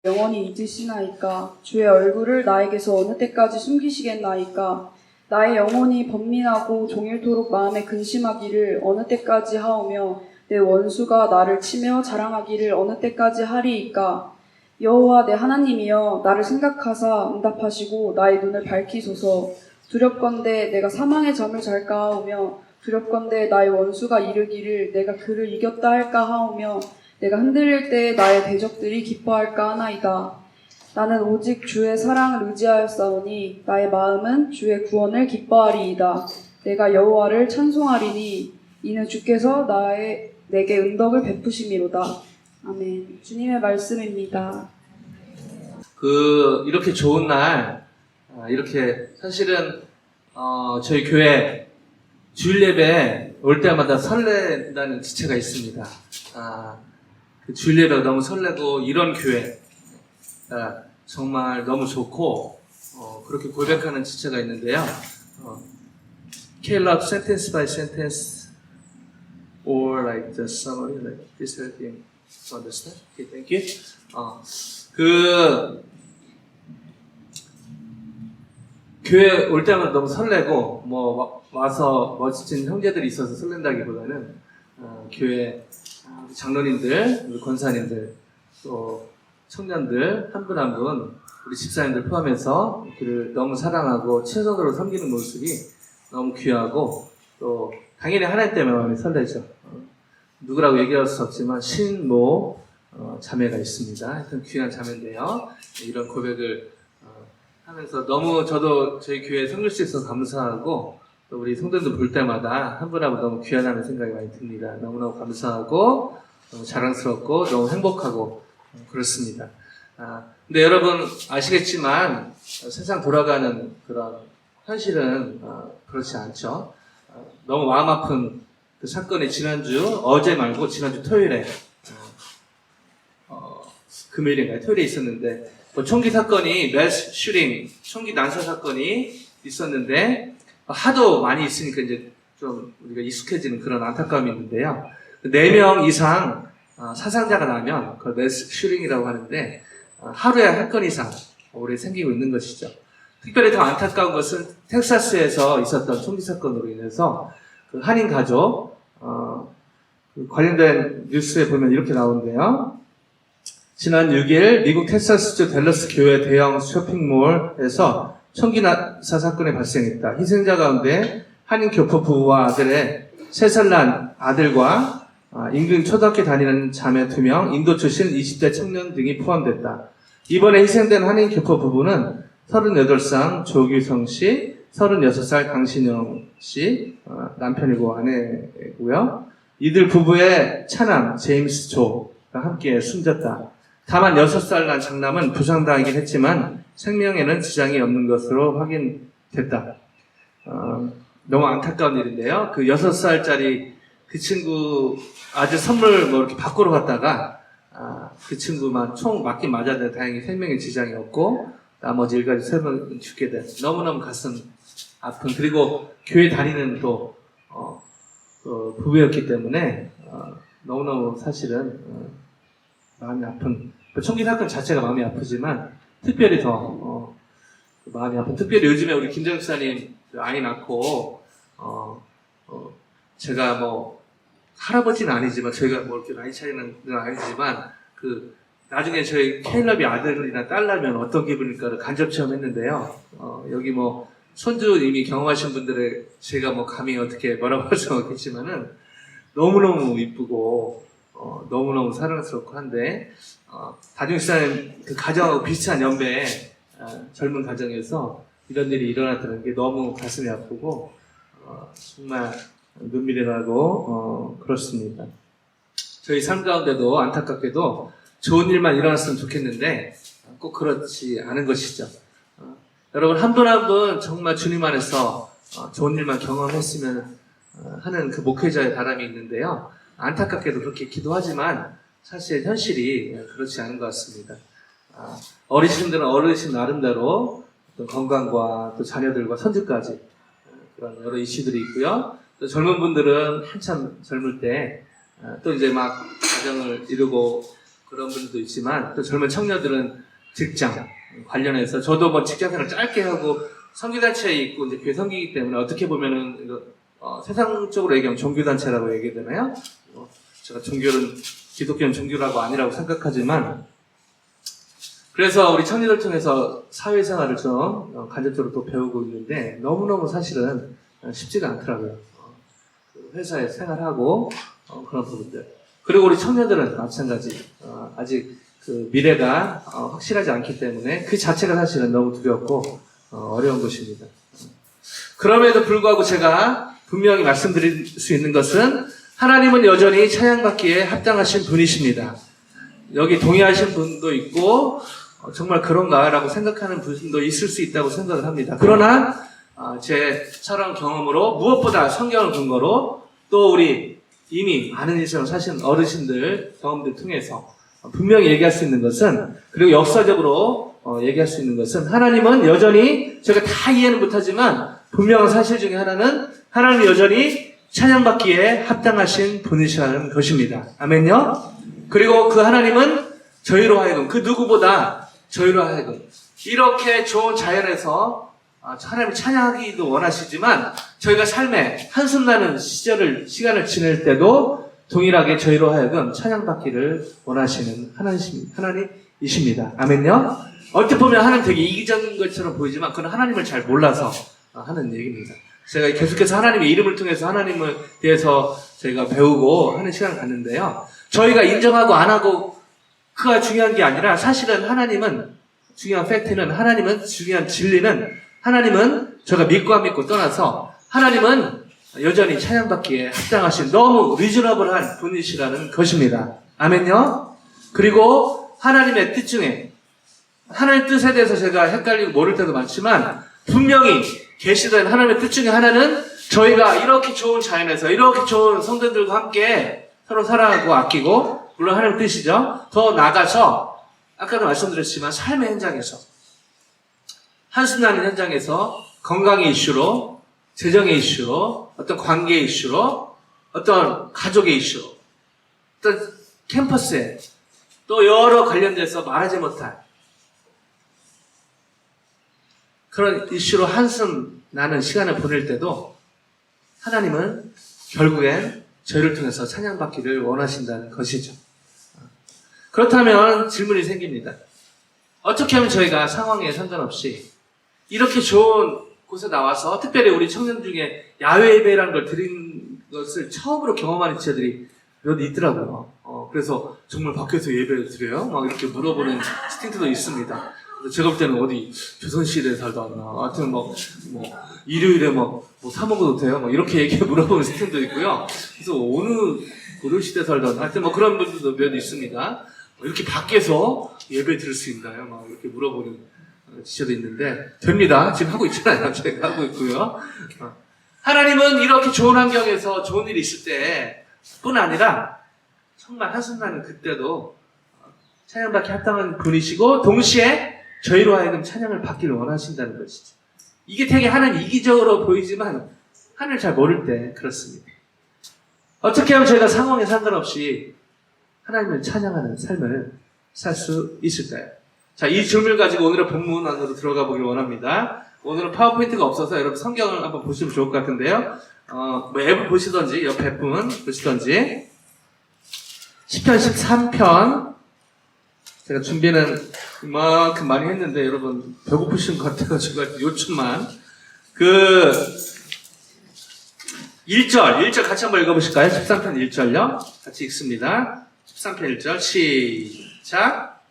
영원히 잊으시나이까? 주의 얼굴을 나에게서 어느 때까지 숨기시겠나이까? 나의 영혼이 번민하고 종일토록 마음에 근심하기를 어느 때까지 하오며 내 원수가 나를 치며 자랑하기를 어느 때까지 하리이까? 여호와 내 하나님이여, 나를 생각하사 응답하시고 나의 눈을 밝히소서. 두렵건대 내가 사망의 잠을 잘까 하오며 두렵건대 나의 원수가 이르기를 내가 그를 이겼다 할까 하오며 내가 흔들릴 때 나의 대적들이 기뻐할까 하나이다. 나는 오직 주의 사랑을 의지하였사오니 나의 마음은 주의 구원을 기뻐하리이다. 내가 여호와를 찬송하리니 이는 주께서 내게 은덕을 베푸심이로다. 아멘. 주님의 말씀입니다. 이렇게 좋은 날, 이렇게 사실은 저희 교회 주일 예배 올 때마다 설렌다는 지체가 있습니다. 그 주일 예배가 너무 설레고 이런 교회 정말 너무 좋고 그렇게 고백하는 지체가 있는데요. K-Love sentence by sentence or like the summary like this helping to understand? Okay, thank you. 교회 올 때마다 너무 설레고 와서 멋진 형제들이 있어서 설렌다기보다는 교회 장로님들, 우리 권사님들, 또 청년들 한 분 한 분 우리 집사님들 포함해서 그를 너무 사랑하고 최선으로 섬기는 모습이 너무 귀하고 또 당연히 하나님 때문에 마음이 설레죠. 누구라고 얘기할 수 없지만 신모 자매가 있습니다. 하여튼 귀한 자매인데요. 이런 고백을 하면서 너무 저도 저희 교회에 섬길 수 있어서 감사하고 또 우리 성도들 볼 때마다 한 분 한 분 너무 귀하다는 생각이 많이 듭니다. 너무너무 감사하고 너무 자랑스럽고 너무 행복하고 그렇습니다. 근데 여러분 아시겠지만 세상 돌아가는 그런 현실은 그렇지 않죠. 너무 마음 아픈 그 사건이 어제 말고 지난주 토요일에 금요일인가요? 토요일에 있었는데 총기 사건이 매스 슈팅, 총기 난사 사건이 있었는데 하도 많이 있으니까 이제 좀 우리가 익숙해지는 그런 안타까움이 있는데요. 4명 이상 사상자가 나면 그걸 매스 슈팅이라고 하는데 하루에 한 건 이상 올해 생기고 있는 것이죠. 특별히 더 안타까운 것은 텍사스에서 있었던 총기 사건으로 인해서 그 한인 가족 관련된 뉴스에 보면 이렇게 나오는데요. 지난 6일 미국 텍사스주 댈러스 교회 대형 쇼핑몰에서 총기 난사 사건이 발생했다. 희생자 가운데 한인 교포 부부와 아들의 3살 난 아들과 인근 초등학교 다니는 자매 2명, 인도 출신 20대 청년 등이 포함됐다. 이번에 희생된 한인 교포 부부는 38살 조규성 씨, 36살 강신영 씨, 남편이고 아내고요. 이들 부부의 차남 제임스 조가 함께 숨졌다. 다만 6살 난 장남은 부상당하긴 했지만 생명에는 지장이 없는 것으로 확인됐다. 너무 안타까운 일인데요. 그 6살짜리 그 친구 아주 선물 이렇게 밖으로 갔다가 그 친구만 총 맞긴 맞았는데 다행히 생명에 지장이 없고 나머지 일가족 3명은 죽게 된 너무너무 가슴 아픈 그리고 교회 다니는 또 부부였기 때문에 너무너무 사실은 마음이 아픈 총기 사건 자체가 마음이 아프지만 특별히 더 마음이 아픈 특별히 요즘에 우리 김정 목사님 아이 낳고 제가 할아버지는 아니지만 저희가 이렇게 나이 차이는 아니지만 나중에 저희 K-Love의 아들이나 딸 나면 어떤 기분일까를 간접 체험했는데요. 여기 손주 이미 경험하신 분들의 제가 감히 어떻게 뭐라고 할 수는 없겠지만은 너무너무 이쁘고 너무너무 사랑스럽고 한데 다중식사는 그 가정하고 비슷한 연배의 젊은 가정에서 이런 일이 일어났다는 게 너무 가슴이 아프고 정말 눈물이 나고 그렇습니다. 저희 삶 가운데도 안타깝게도 좋은 일만 일어났으면 좋겠는데 꼭 그렇지 않은 것이죠. 여러분 한 분 한 분 정말 주님 안에서 좋은 일만 경험했으면 하는 그 목회자의 바람이 있는데요. 안타깝게도 그렇게 기도하지만 사실 현실이 그렇지 않은 것 같습니다. 어르신들은 어르신 나름대로 어떤 건강과 또 자녀들과 손주까지 그런 여러 이슈들이 있고요. 또 젊은 분들은 한참 젊을 때 또 이제 막 가정을 이루고 그런 분들도 있지만 또 젊은 청년들은 직장 관련해서 저도 뭐 직장생활 짧게 하고 선교단체에 있고 이제 교회 섬기기 때문에 어떻게 보면은 이거 세상적으로 얘기하면 종교단체라고 얘기하잖아요. 제가 종교는 기독교는 종교라고 아니라고 생각하지만 그래서 우리 청년들 통해서 사회생활을 좀 간접적으로 또 배우고 있는데 너무너무 사실은 쉽지가 않더라고요. 회사에 생활하고 그런 부분들. 그리고 우리 청년들은 마찬가지. 아직 그 미래가 확실하지 않기 때문에 그 자체가 사실은 너무 두렵고 어려운 것입니다. 그럼에도 불구하고 제가 분명히 말씀드릴 수 있는 것은 하나님은 여전히 찬양받기에 합당하신 분이십니다. 여기 동의하신 분도 있고 정말 그런가라고 생각하는 분도 있을 수 있다고 생각을 합니다. 그러나 제 철학 경험으로 무엇보다 성경을 근거로 또 우리 이미 많은 인생을 사신 어르신들 경험들 통해서 분명히 얘기할 수 있는 것은 그리고 역사적으로 얘기할 수 있는 것은 하나님은 여전히 제가 다 이해는 못하지만 분명한 사실 중에 하나는 하나님은 여전히 찬양받기에 합당하신 분이시라는 것입니다. 아멘요? 그리고 그 하나님은 저희로 하여금 그 누구보다 저희로 하여금 이렇게 좋은 자연에서 하나님을 찬양하기도 원하시지만 저희가 삶에 한숨나는 시간을 지낼 때도 동일하게 저희로 하여금 찬양받기를 원하시는 하나님이십니다. 아멘요? 어떻게 보면 하나님 되게 이기적인 것처럼 보이지만 그건 하나님을 잘 몰라서 하는 얘기입니다. 제가 계속해서 하나님의 이름을 통해서 하나님을 대해서 저희가 배우고 하는 시간을 갖는데요. 저희가 인정하고 안 하고 그가 중요한 게 아니라 사실은 하나님은 중요한 팩트는 하나님은 중요한 진리는 하나님은 저가 믿고 안 믿고 떠나서 하나님은 여전히 찬양받기에 합당하신 너무 리저너블한 분이시라는 것입니다. 아멘요? 그리고 하나님의 뜻 중에 하나님의 뜻에 대해서 제가 헷갈리고 모를 때도 많지만 분명히 계시된 하나님의 뜻 중에 하나는 저희가 이렇게 좋은 자연에서 이렇게 좋은 성도들과 함께 서로 사랑하고 아끼고 물론 하나님의 뜻이죠. 더 나가서 아까도 말씀드렸지만 삶의 현장에서 한숨나는 현장에서 건강의 이슈로 재정의 이슈로 어떤 관계의 이슈로 어떤 가족의 이슈로 어떤 캠퍼스에 또 여러 관련돼서 말하지 못할 그런 이슈로 한숨 나는 시간을 보낼 때도 하나님은 결국엔 저희를 통해서 찬양받기를 원하신다는 것이죠. 그렇다면 질문이 생깁니다. 어떻게 하면 저희가 상황에 상관없이 이렇게 좋은 곳에 나와서 특별히 우리 청년 중에 야외 예배라는 걸 드린 것을 처음으로 경험하는 지체들이 몇 있더라고요. 그래서 정말 밖에서 예배를 드려요? 막 이렇게 물어보는 스팅트도 있습니다. 제가 볼 때는 어디 조선시대에 살다 왔나. 하여튼 일요일에 사 먹어도 돼요? 이렇게 얘기 물어보는 스팅도 있고요. 그래서 어느 고려시대에 살다 왔나. 하여튼 그런 분들도 몇 있습니다. 이렇게 밖에서 예배 드릴 수 있나요? 막 이렇게 물어보는 지체도 있는데, 됩니다. 지금 하고 있잖아요. 제가 하고 있고요. 하나님은 이렇게 좋은 환경에서 좋은 일이 있을 때 뿐 아니라 정말 한숨나는 그때도 찬양받기 합당한 분이시고 동시에 저희로 하여금 찬양을 받기를 원하신다는 것이죠. 이게 되게 하나님 이기적으로 보이지만 하나님을 잘 모를 때 그렇습니다. 어떻게 하면 저희가 상황에 상관없이 하나님을 찬양하는 삶을 살 수 있을까요? 자, 이 질문을 가지고 오늘의 본문 안으로 들어가 보길 원합니다. 오늘은 파워포인트가 없어서 여러분 성경을 한번 보시면 좋을 것 같은데요. 앱을 보시던지 옆에 분 보시던지 시편 13편 제가 준비는 이만큼 많이 했는데 여러분 배고프신 것 같아가지고 요즘만 1절 같이 한번 읽어보실까요? 13편 1절요. 같이 읽습니다. 13편 1절 시작.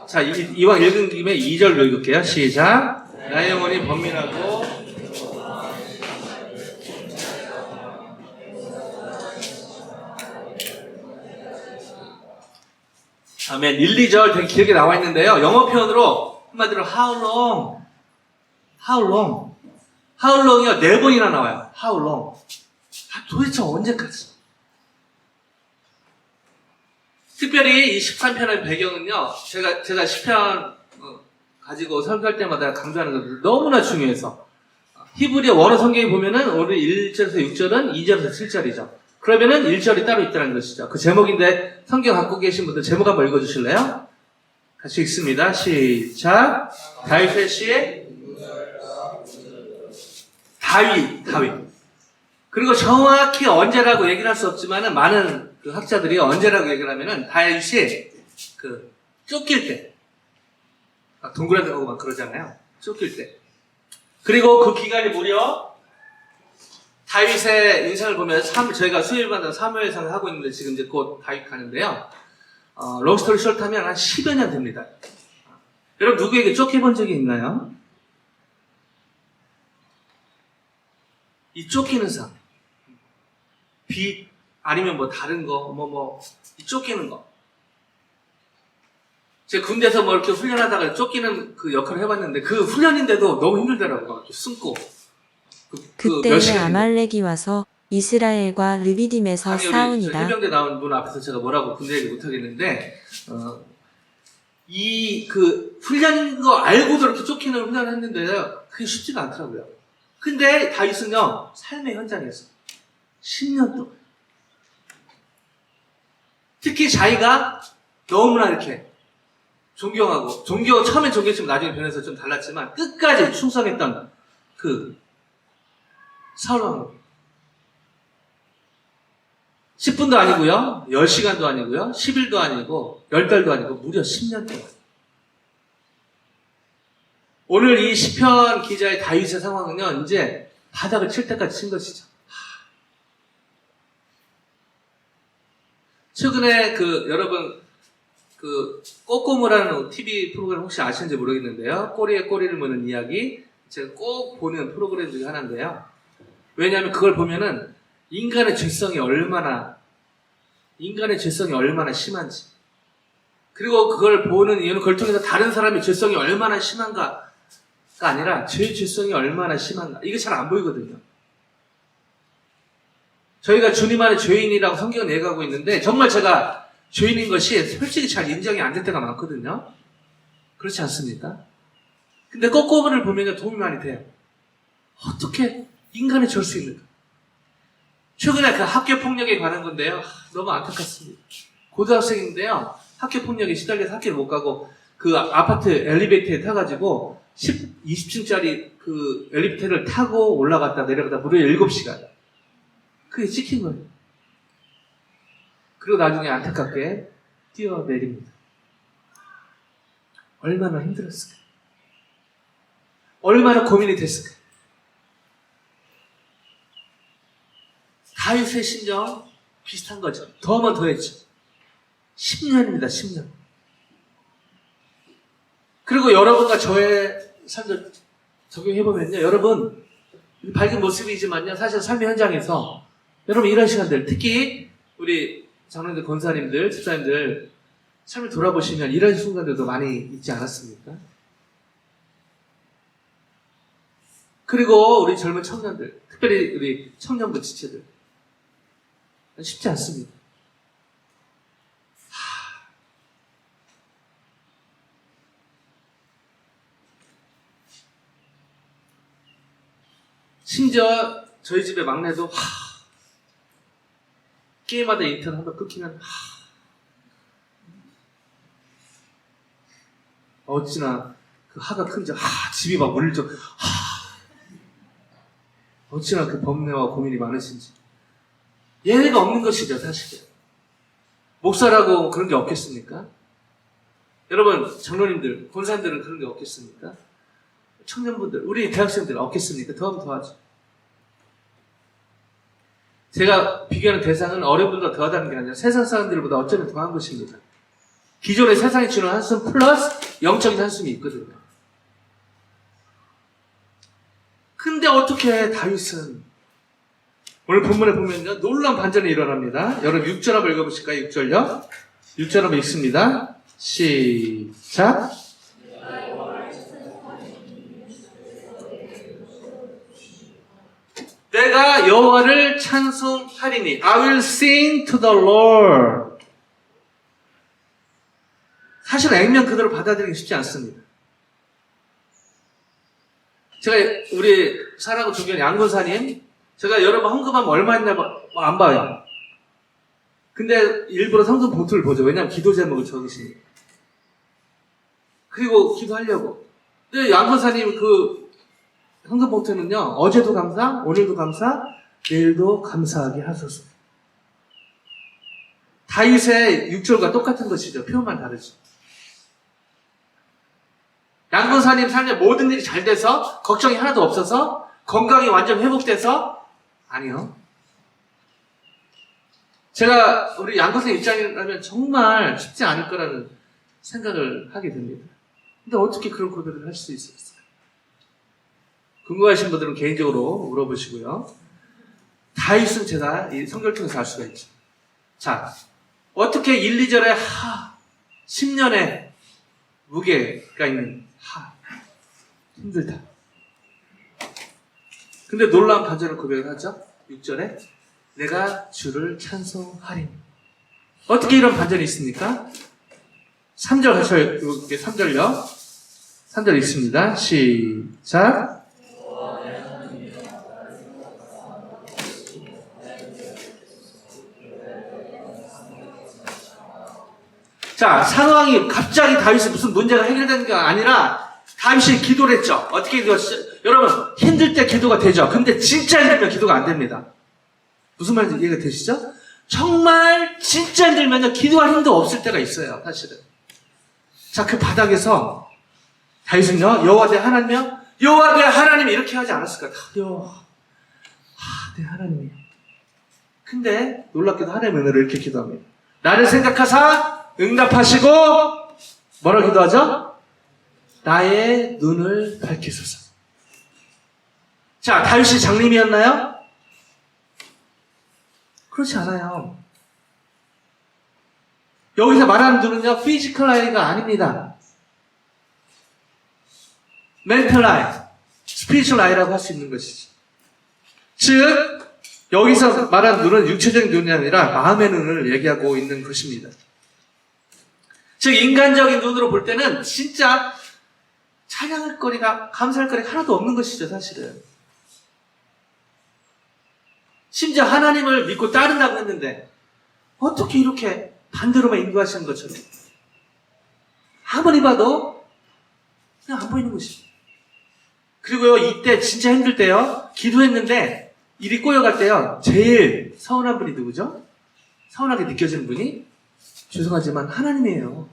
자, 이왕 읽은 김에 2절로 읽을게요. 시작. 나의 영혼이 번민하고 아멘. 1, 2절 되게 길게 나와 있는데요. 영어 표현으로 한마디로 how long이요. 4번이나 나와요. how long. 도대체 언제까지? 특별히 이 13편의 배경은요. 제가 10편 가지고 설교할 때마다 강조하는 것들 너무나 중요해서 히브리 원어 성경에 보면은 오늘 1절에서 6절은 2절에서 7절이죠. 그러면은 1절이 따로 있다는 것이죠. 그 제목인데 성경 갖고 계신 분들 제목 한번 읽어주실래요? 같이 읽습니다. 시작. 다윗의 시에 다윗. 그리고 정확히 언제라고 얘기를 할 수 없지만은 많은 그 학자들이 언제라고 얘기를 하면은 다윗이 그 쫓길 때, 동그라미 하고 막 그러잖아요. 쫓길 때. 그리고 그 기간이 무려 다윗의 인생을 보면 저희가 수요일마다 사무엘상을 하고 있는데 지금 이제 곧 다윗 가는데요. 롱스토리 숏하면 한 10여 년 됩니다. 여러분 누구에게 쫓겨본 적이 있나요? 이 쫓기는 삶. 빚 아니면 뭐 다른 거 이 쫓기는 거. 제가 군대에서 뭐 이렇게 훈련하다가 쫓기는 그 역할을 해봤는데 그 훈련인데도 너무 힘들더라고요. 이렇게 숨고. 그때에 아말렉이 와서 이스라엘과 르비딤에서 싸우니라. 해병대 나온 분 앞에서 제가 뭐라고 군대 얘기 못하겠는데 이 그 훈련인 거 알고도 이렇게 쫓기는 훈련을 했는데요. 그게 쉽지가 않더라고요. 근데 다윗은요 삶의 현장에서 10년 동안 특히 자기가 너무나 이렇게 처음엔 존경했지만 나중에 변해서 좀 달랐지만 끝까지 충성했던 그 사울 왕 10분도 아니고요 10시간도 아니고요 10일도 아니고 10달도 아니고 무려 10년 동안 오늘 이 시편 기자의 다윗의 상황은요 이제 바닥을 칠 때까지 친 것이죠. 최근에 여러분 꼬꼬무라는 TV 프로그램 혹시 아시는지 모르겠는데요. 꼬리에 꼬리를 무는 이야기 제가 꼭 보는 프로그램 중에 하나인데요. 왜냐하면 그걸 보면은 인간의 죄성이 얼마나 심한지 그리고 그걸 보는 이유는 그걸 통해서 다른 사람의 죄성이 얼마나 심한가가 아니라 제 죄성이 얼마나 심한가 이게 잘 안 보이거든요. 저희가 주님 안에 죄인이라고 성경은 얘기하고 있는데 정말 제가 죄인인 것이 솔직히 잘 인정이 안 될 때가 많거든요. 그렇지 않습니까? 근데 꼬꼬무를 보면 도움이 많이 돼요. 어떻게 인간이 저럴 수 있는가? 최근에 그 학교 폭력에 관한 건데요. 너무 안타깝습니다. 고등학생인데요. 학교 폭력에 시달려서 학교를 못 가고 그 아파트 엘리베이터에 타가지고 20층짜리 그 엘리베이터를 타고 올라갔다 내려갔다 무려 7시간. 그게 찍힌 거예요. 그리고 나중에 안타깝게 뛰어내립니다. 얼마나 힘들었을까? 얼마나 고민이 됐을까? 다윗의 심정 비슷한 거죠. 더하면 더했죠. 10년입니다. 10년. 그리고 여러분과 저의 삶도 적용해보면요. 여러분 밝은 모습이지만요. 사실 삶의 현장에서 여러분 이런 시간들 특히 우리 장로님들, 권사님들, 집사님들 삶을 돌아보시면 이런 순간들도 많이 있지 않았습니까? 그리고 우리 젊은 청년들, 특별히 우리 청년부 지체들 쉽지 않습니다. 심지어 저희 집의 막내도 게임하다 인터넷 한번 끊기면 어찌나 그 하가 큰지 집이 막 물리죠. 어찌나 그 범례와 고민이 많으신지 예외가 없는 것이죠. 사실은 목사라고 그런 게 없겠습니까? 여러분 장로님들, 권사님들은 그런 게 없겠습니까? 청년분들, 우리 대학생들 없겠습니까? 더하면 더하죠. 제가 비교하는 대상은 어른분보다 더하다는 게 아니라 세상 사람들보다 어쩌면 더한 것입니다. 기존의 세상이 주는 한숨 플러스 영적인 한숨이 있거든요. 근데 어떻게 다윗은 오늘 본문에 보면요 놀라운 반전이 일어납니다. 여러분 6절 한번 읽어보실까요? 6절요. 6절 한번 읽습니다. 시작. 내가 여호와를 찬송하리니 I will sing to the Lord. 사실 액면 그대로 받아들이기 쉽지 않습니다. 제가 우리 사랑하고 존경하는 양권사님, 제가 여러분 헌금하면 얼마 했나 안 봐요. 근데 일부러 성금 봉투를 보죠. 왜냐면 기도 제목을 적으시니까. 그리고 기도하려고. 근데 양권사님 그 헌금 봉투는요, 어제도 감사, 오늘도 감사, 내일도 감사하게 하소서. 다윗의 6절과 똑같은 것이죠. 표현만 다르죠. 양권사님 삶에 모든 일이 잘 돼서 걱정이 하나도 없어서 건강이 완전 회복돼서 아니요. 제가 우리 양권사님 입장이라면 정말 쉽지 않을 거라는 생각을 하게 됩니다. 근데 어떻게 그런 고백을 할 수 있었어요? 궁금하신 분들은 개인적으로 물어보시고요. 다윗은 제가 이 성경을 통해서 알 수가 있죠. 자, 어떻게 1, 2절에 10년의 무게가 있는 힘들다. 근데 놀라운 반전을 고백을 하죠. 6절에 내가 주를 찬송하리니. 어떻게 이런 반전이 있습니까? 3절 같이 읽을게요. 3절요. 3절 읽습니다. 시작. 자, 상황이 갑자기 다윗이 무슨 문제가 해결되는 게 아니라 다윗이 기도를 했죠. 어떻게 기도했어요? 여러분, 힘들 때 기도가 되죠. 근데 진짜 힘들면 기도가 안 됩니다. 무슨 말인지 이해가 되시죠? 정말 진짜 힘들면 기도할 힘도 없을 때가 있어요. 사실은. 자, 그 바닥에서 다윗은요, 여호와 내 하나님이요? 여호와 내 하나님이 이렇게 하지 않았을까? 여호와, 내 하나님이요. 근데 놀랍게도 하나님의 은혜를 이렇게 기도합니다. 나를 생각하사 응답하시고 뭐라고 기도하죠? 나의 눈을 밝히소서. 자, 다윗이 장님이었나요? 그렇지 않아요. 여기서 말하는 눈은요, 피지컬 아이가 아닙니다. 멘탈 아이, 스피리추얼 아이라고 할 수 있는 것이죠. 즉, 여기서 말하는 눈은 육체적인 눈이 아니라 마음의 눈을 얘기하고 있는 것입니다. 즉, 인간적인 눈으로 볼 때는 진짜 찬양할 거리가, 감사할 거리가 하나도 없는 것이죠, 사실은. 심지어 하나님을 믿고 따른다고 했는데, 어떻게 이렇게 반대로만 인도하시는 것처럼. 아무리 봐도 그냥 안 보이는 것이죠. 그리고요, 이때 진짜 힘들 때요, 기도했는데 일이 꼬여갈 때요, 제일 서운한 분이 누구죠? 서운하게 느껴지는 분이? 죄송하지만 하나님이에요.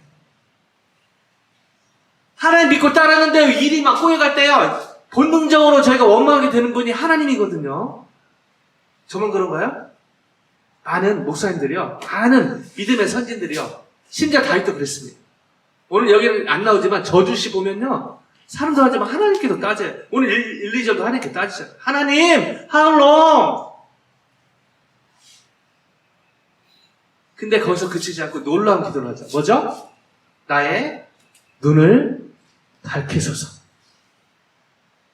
하나님 믿고 따랐는데 일이 막 꼬여갈 때요, 본능적으로 저희가 원망하게 되는 분이 하나님이거든요. 저만 그런가요? 많은 목사님들이요, 많은 믿음의 선진들이요, 심지어 다윗도 그랬습니다. 오늘 여기는 안 나오지만 저주시 보면요, 사람들 하지만 하나님께도 따져요. 오늘 1, 2절도 하나님께 따지잖아요. 하나님, how long? 근데 거기서 그치지 않고 놀라운 기도를 하죠. 뭐죠? 나의 눈을 밝히소서.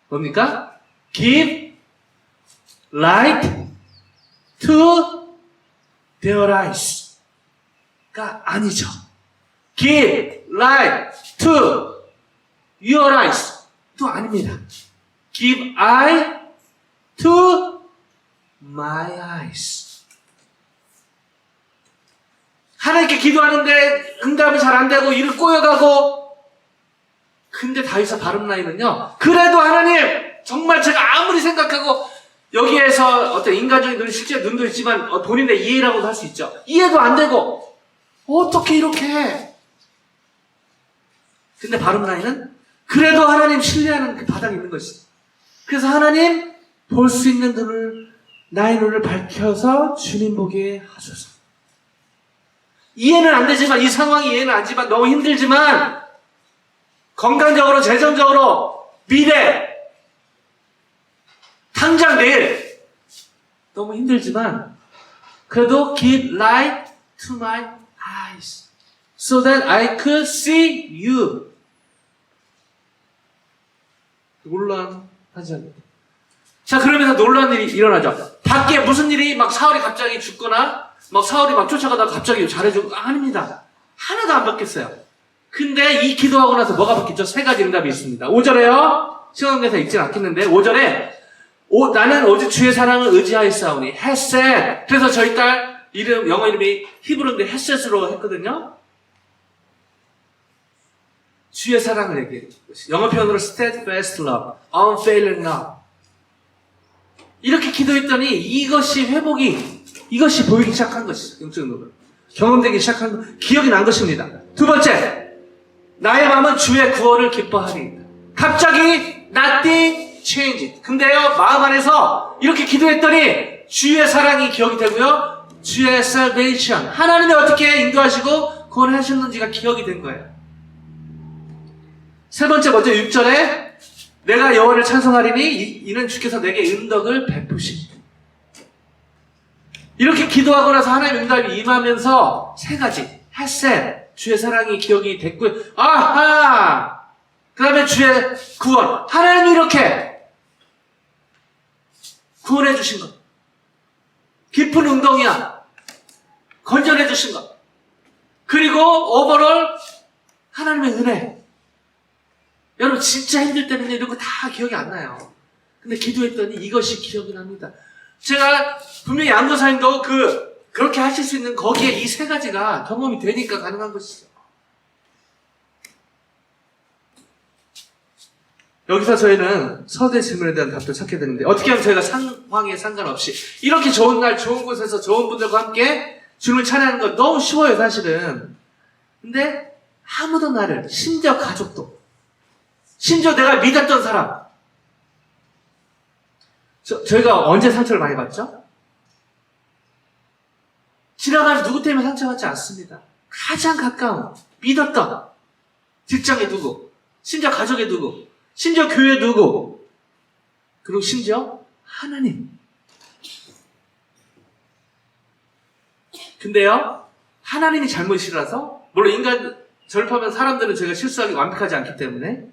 뭡니까? Give light to their eyes. 가 아니죠. Give light to your eyes. 또 아닙니다. Give eye to my eyes. 하나님께 기도하는데 응답이 잘 안 되고 일을 꼬여가고, 근데 다윗의 바른 라인은요, 그래도 하나님, 정말 제가 아무리 생각하고 여기에서 어떤 인간적인 눈, 실제 눈도 있지만 본인의 이해라고도 할 수 있죠. 이해도 안 되고 어떻게 이렇게 해? 근데 바른 라인은 그래도 하나님 신뢰하는 그 바닥에 있는 것이죠. 그래서 하나님, 볼 수 있는 눈을, 나의 눈을 밝혀서 주님 보게 하소서. 이해는 안 되지만, 이 상황이 이해는 안 되지만, 너무 힘들지만, 건강적으로, 재정적으로, 미래, 당장 내일, 너무 힘들지만, 그래도 give light to my eyes, so that I could see you. 놀라운 환상입니다. 자, 그러면서 놀라운 일이 일어나죠. 밖에 무슨 일이 막 사울이 갑자기 죽거나 막 사울이 막 쫓아가다가 갑자기 잘해주고 아닙니다. 하나도 안 바뀌었어요. 근데 이 기도하고 나서 뭐가 바뀌었죠? 세 가지 응답이 있습니다. 5절에요. 시간관계에서 읽진 않겠는데 5절에 나는 오직 주의 사랑을 의지하였사오니 헤셋. 그래서 저희 딸 이름 영어 이름이 히브리인데 헤셋으로 했거든요. 주의 사랑을 얘기해요. 영어 표현으로 steadfast love, unfailing love. 이렇게 기도했더니 이것이 보이기 시작한 것이죠. 영적으로 경험되기 시작한 것, 기억이 난 것입니다. 두 번째, 나의 마음은 주의 구원을 기뻐하리이다. 갑자기 nothing changed. 근데요, 마음 안에서 이렇게 기도했더니 주의 사랑이 기억이 되고요, 주의 salvation, 하나님이 어떻게 인도하시고 구원하셨는지가 기억이 된 거예요. 세 번째, 먼저 6절에 내가 여호와를 찬송하리니 이는 주께서 내게 은덕을 베푸시니. 이렇게 기도하고 나서 하나님의 응답이 임하면서 세 가지, 헤셋, 주의 사랑이 기억이 됐고요. 아하! 그 다음에 주의 구원. 하나님이 이렇게 구원해 주신 것. 깊은 운동이야. 건전해 주신 것. 그리고 오버롤 하나님의 은혜. 여러분 진짜 힘들 때는 이런 거 다 기억이 안 나요. 근데 기도했더니 이것이 기억이 납니다. 제가 분명히 양도사님도 그렇게 하실 수 있는 거기에 이 세 가지가 경험이 되니까 가능한 것이죠. 여기서 저희는 서두의 질문에 대한 답도 찾게 되는데 어떻게 하면 저희가 상황에 상관없이 이렇게 좋은 날 좋은 곳에서 좋은 분들과 함께 주님을 찬양하는 건 너무 쉬워요 사실은. 근데 아무도 나를, 심지어 가족도, 심지어 내가 믿었던 사람, 저희가 언제 상처를 많이 받죠? 지나가는 누구 때문에 상처받지 않습니다. 가장 가까운, 믿었던 직장에 두고, 심지어 가족에 두고, 심지어 교회에 두고, 그리고 심지어 하나님. 근데요, 하나님이 잘못이라서, 물론 인간 절파하면 사람들은 저희가 실수하기 완벽하지 않기 때문에,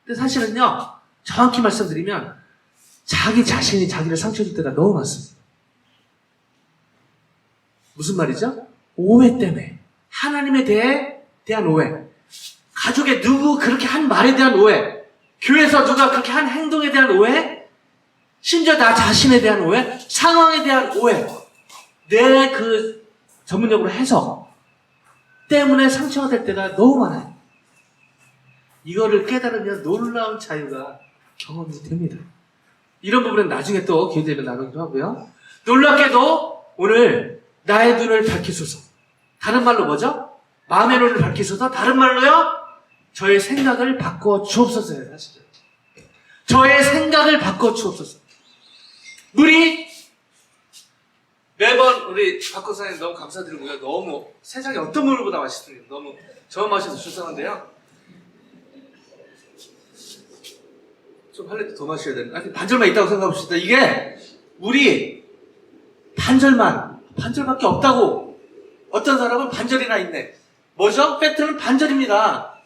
근데 사실은요, 정확히 말씀드리면 자기 자신이 자기를 상처 줄 때가 너무 많습니다. 무슨 말이죠? 오해 때문에. 하나님에 대한 오해. 가족에 누구 그렇게 한 말에 대한 오해. 교회에서 누가 그렇게 한 행동에 대한 오해. 심지어 나 자신에 대한 오해. 상황에 대한 오해. 내 전문용어로 해석 때문에 상처가 될 때가 너무 많아요. 이거를 깨달으면 놀라운 자유가 경험이 됩니다. 이런 부분은 나중에 또 기회 되면 나누기도 하고요. 놀랍게도 오늘 나의 눈을 밝히소서. 다른 말로 뭐죠? 마음의 눈을 밝히소서. 다른 말로요, 저의 생각을 바꿔 주옵소서예요. 사실은 저의 생각을 바꿔 주옵소서. 매번 우리 박 권사님 너무 감사드리고요. 너무 세상에 어떤 물보다 맛있습니다. 너무 저만 마셔서 죄송한데요. 좀 한 리터 더 마셔야 되는. 아니 반절만 있다고 생각합시다. 이게 물이 반절밖에 없다고. 어떤 사람은 반절이나 있네. 뭐죠? 팩트는 반절입니다.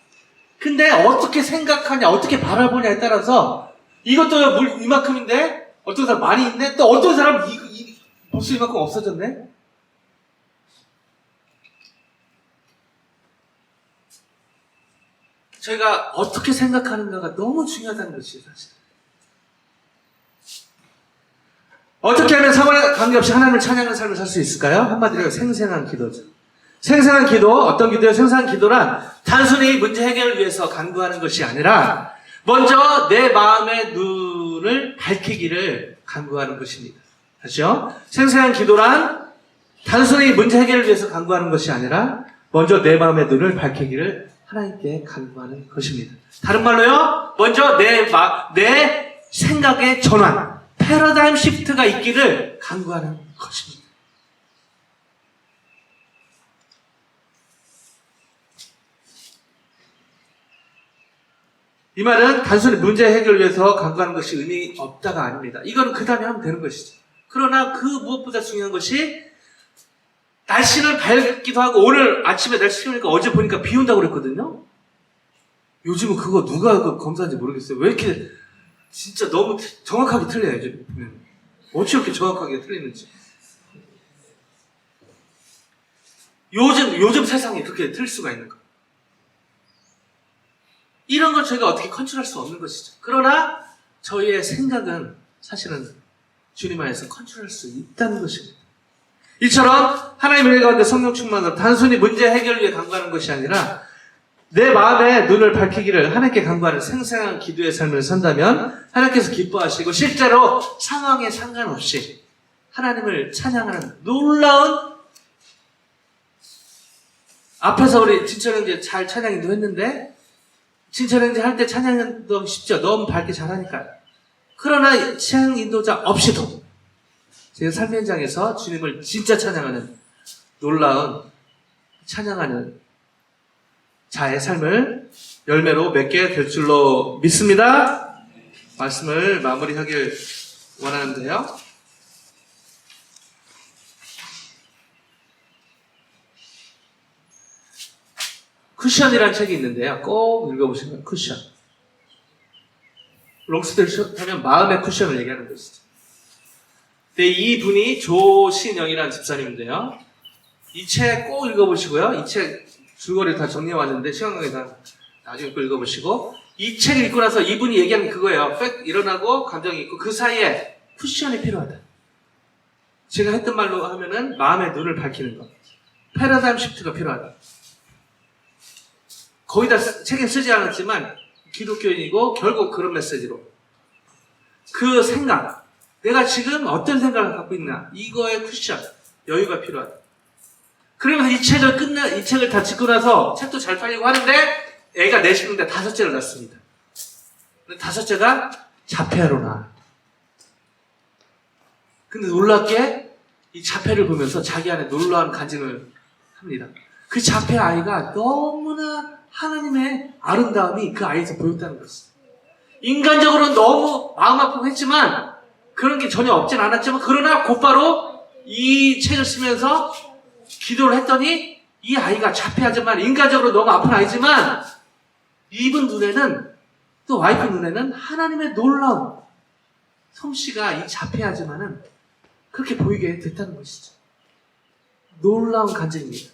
근데 어떻게 생각하냐, 어떻게 바라보냐에 따라서 이것도 물 이만큼인데 어떤 사람 많이 있네. 또 어떤 사람은 벌써 이만큼 없어졌네. 저희가 어떻게 생각하는가가 너무 중요하다는 것이에요, 사실. 어떻게 하면 상황에 관계없이 하나님을 찬양하는 삶을 살 수 있을까요? 한마디로 생생한 기도죠. 생생한 기도, 어떤 기도예요? 생생한 기도란 단순히 문제 해결을 위해서 간구하는 것이 아니라 먼저 내 마음의 눈을 밝히기를 간구하는 것입니다. 다시요. 생생한 기도란 단순히 문제 해결을 위해서 간구하는 것이 아니라 먼저 내 마음의 눈을 밝히기를 하나님께 간구하는 것입니다. 다른 말로요, 먼저 내 생각의 전환, 패러다임 시프트가 있기를 간구하는 것입니다. 이 말은 단순히 문제 해결을 위해서 간구하는 것이 의미 없다가 아닙니다. 이건 그 다음에 하면 되는 것이죠. 그러나 그 무엇보다 중요한 것이 날씨는 밝기도 하고 오늘 아침에 날씨 추우니까 어제 보니까 비 온다고 그랬거든요. 요즘은 그거 누가 검사한지 모르겠어요. 왜 이렇게 진짜 너무 정확하게 틀려요. 요즘 보면. 어찌 이렇게 정확하게 틀리는지. 요즘 세상에 그렇게 틀릴 수가 있는가. 이런 걸 저희가 어떻게 컨트롤할 수 없는 것이죠. 그러나 저희의 생각은 사실은 주님 안에서 컨트롤할 수 있다는 것입니다. 이처럼 하나님의 은혜 가운데 성령 충만으로 단순히 문제 해결을 위해 간구하는 것이 아니라 내 마음의 눈을 밝히기를 하나님께 간구하는 생생한 기도의 삶을 산다면 하나님께서 기뻐하시고 실제로 상황에 상관없이 하나님을 찬양하는 놀라운, 앞에서 우리 진천형제 잘 찬양도 했는데 진천형제 할 때 찬양도 쉽죠. 너무 밝게 잘하니까. 그러나 찬양 인도자 없이도 제 삶 현장에서 주님을 진짜 찬양하는 놀라운 찬양하는 자의 삶을 열매로 맺게 될 줄로 믿습니다. 말씀을 마무리하길 원하는데요. 쿠션이라는 책이 있는데요. 꼭 읽어보시면 쿠션. 롱스테이션 하면 마음의 쿠션을 얘기하는 것이죠. 근데 이분이 조신영이라는 집사님인데요. 이 책 꼭 읽어보시고요. 이 책 줄거리 다 정리해왔는데 시간 관계상 나중에 꼭 읽어보시고, 이 책을 읽고 나서 이분이 얘기한 게 그거예요. 팩 일어나고 감정이 있고 그 사이에 쿠션이 필요하다. 제가 했던 말로 하면은 마음의 눈을 밝히는 것. 패러다임 시프트가 필요하다. 거의 다 책에 쓰지 않았지만 기독교인이고 결국 그런 메시지로 그 생각, 내가 지금 어떤 생각을 갖고 있나, 이거의 쿠션, 여유가 필요하다. 그러면서 이 책을 다 짓고 나서 책도 잘 팔리고 하는데 애가 내시는데 5째를 낳습니다. 근데 5째가 자폐아로 나와요. 근데 놀랍게 이 자폐를 보면서 자기 안에 놀라운 간증을 합니다. 그 자폐 아이가 너무나 하나님의 아름다움이 그 아이에서 보였다는 것이죠. 인간적으로는 너무 마음 아프고 했지만 그런 게 전혀 없진 않았지만 그러나 곧바로 이 책을 쓰면서 기도를 했더니 이 아이가 자폐하지만 인간적으로 너무 아픈 아이지만 이분 눈에는 또 와이프 눈에는 하나님의 놀라운 솜씨가 이 자폐하지만은 그렇게 보이게 됐다는 것이죠. 놀라운 간증입니다.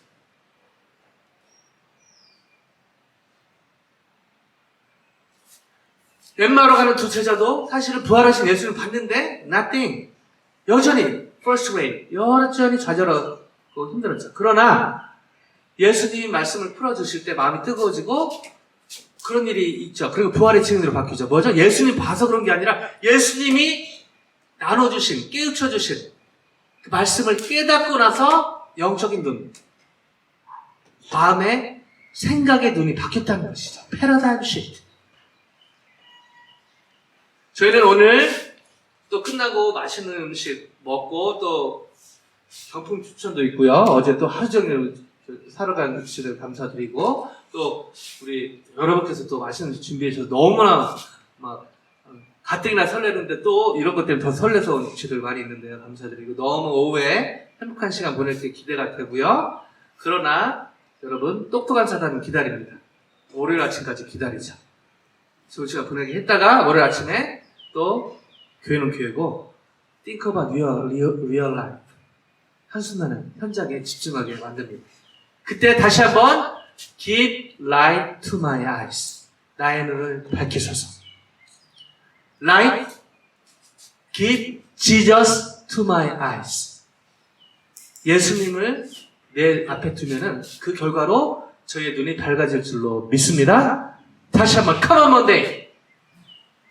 엠마오로 가는 두 제자도 사실은 부활하신 예수를 봤는데 nothing. 여전히 first way. 여전히 좌절하고 힘들었죠. 그러나 예수님이 말씀을 풀어주실 때 마음이 뜨거워지고 그런 일이 있죠. 그리고 부활의 증인으로 바뀌죠. 뭐죠? 예수님 봐서 그런 게 아니라 예수님이 나눠주신, 깨우쳐주신 그 말씀을 깨닫고 나서 영적인 눈, 마음의 생각의 눈이 바뀌었다는 것이죠. 패러다임 시프트. 저희는 오늘 또 끝나고 맛있는 음식 먹고 또 경품 추천도 있고요. 어제 또 하루 종일 사러 간 음식을 감사드리고 또 우리 여러분께서 또 맛있는 음식 준비해 주셔서 너무나 막 가뜩이나 설레는데 또 이런 것 때문에 더 설레서 온 음식들 많이 있는데요. 감사드리고 너무 오후에 행복한 시간 보낼 때 기대가 되고요. 그러나 여러분 똑똑한 사단은 기다립니다. 월요일 아침까지 기다리자. 좋은 시간 보내게 했다가 월요일 아침에 또 교회는 교회고 think about real life. 한순간은 현장에 집중하게 만듭니다. 그때 다시 한번 give light to my eyes. 나의 눈을 밝히소서. light, give Jesus to my eyes. 예수님을 내 앞에 두면은 그 결과로 저희의 눈이 밝아질 줄로 믿습니다. 다시 한번 come on Monday.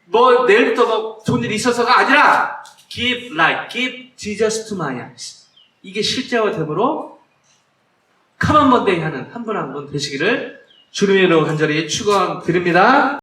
뭐 내일부터 뭐 좋은 일이 있어서가 아니라 give light, give Jesus to my eyes. 이게 실제화됨으로 come on Monday 하는 한 분 한 분 되시기를 주님의 이름으로 간절히 축원드립니다.